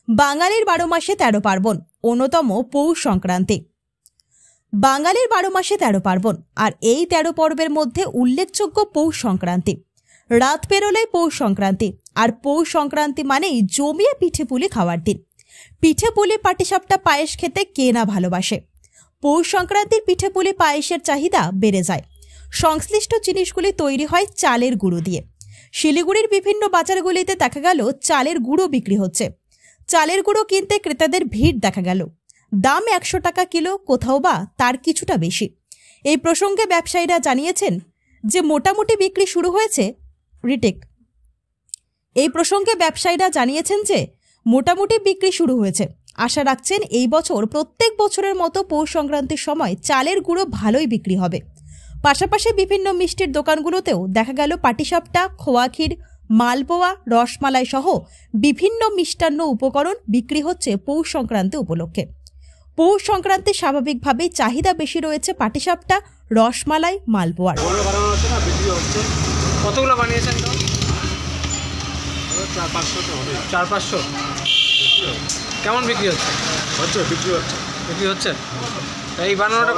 বাঙালির ১২ মাসে ১৩ পার্বণ, অন্যতম পৌষ সংক্রান্তি। বাঙালির ১২ মাসে ১৩ পার্বণ, আর এই ১৩ পর্বের মধ্যে উল্লেখযোগ্য পৌষ সংক্রান্তি। রাত পেরোলেই পৌষ সংক্রান্তি, আর পৌষ সংক্রান্তি মানেই জমিয়ে পিঠে পুলি খাওয়ার দিন। পিঠে পুলি পাটিসাপটা পায়েস খেতে কে না ভালোবাসে। পৌষ সংক্রান্তির পিঠে পুলি পায়েসের চাহিদা বেড়ে যায়। সংশ্লিষ্ট জিনিসগুলি তৈরি হয় চালের গুঁড়ো দিয়ে। শিলিগুড়ির বিভিন্ন বাজারগুলিতে দেখা গেল চালের গুঁড়ো বিক্রি হচ্ছে। চালের গুঁড়ো কিনতে ক্রেতাদের ভিড় দেখা গেল। দাম ১০০ টাকা কিলো, কোথাও বা তার কিছুটা বেশি। এই প্রসঙ্গে ব্যবসায়ীরা জানিয়েছেন যে মোটামুটি বিক্রি শুরু হয়েছে। আশা রাখছেন এই বছর প্রত্যেক বছরের মতো পৌষ সংক্রান্তির সময় চালের গুঁড়ো ভালোই বিক্রি হবে। পাশাপাশি বিভিন্ন মিষ্টির দোকানগুলোতেও দেখা গেল পাটিসাপটা, খোয়া ক্ষীর, মালপোয়া, রসমালাই সহ বিভিন্ন মিষ্টান্ন উপকরণ বিক্রি হচ্ছে পৌষ সংক্রান্তি উপলক্ষে। পৌষ সংক্রান্তি স্বাভাবিকভাবেই চাহিদা বেশি রয়েছে পাটিসাপটা, রসমালাই, মালপোয়ার। কতগুলো বানিয়েছেন? 400-500। কেমন বিক্রি হচ্ছে? বিক্রি হচ্ছে। এই বানানোটা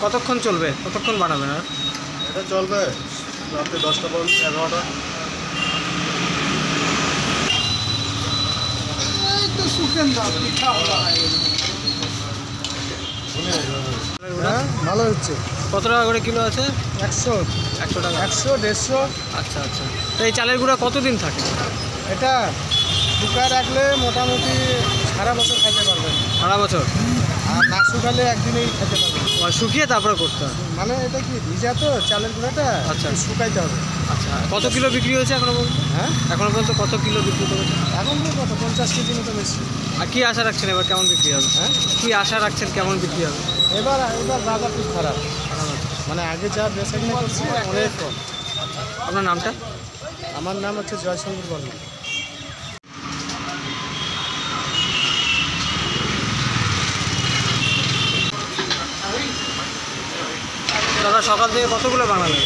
কতক্ষণ চলবে? কতক্ষণ বানাবেন? আর এটা চলবে রাত্রে 10টা পর্যন্ত, 11টা। ভালো হচ্ছে। কত টাকা করে কিলো আছে? 100 টাকা। 100, 150। আচ্ছা। তো এই চালের গুঁড়া কতদিন থাকে? এটা শুকায় রাখলে মোটামুটি সারা বছর খাইতে পারবেন। সারা বছর? আর না শুকালে একদিনেই খেতে পারবেন। শুকিয়ে তারপরে করতে হবে? মানে এটা কি ভিজা তো চালের গুঁড়াটা, আচ্ছা, শুকাইতে হবে। আচ্ছা, কত কিলো বিক্রি হয়েছে এখনো পর্যন্ত? হ্যাঁ, এখনো পর্যন্ত কত কিলো বিক্রি করেছে? এখন তো কত 50 কেজি মতো বেশি। আর কি আশা রাখছেন এবার কেমন বিক্রি হবে? হ্যাঁ, কি আশা রাখছেন কেমন বিক্রি হবে? এবার বাজার খুব খারাপ, মানে আগে যা বেচা কিনা করছি অনেক কম। আপনার নামটা? আমার নাম হচ্ছে জয়শঙ্কর বর্মা। দাদা, সকাল থেকে কতগুলো বানালেন?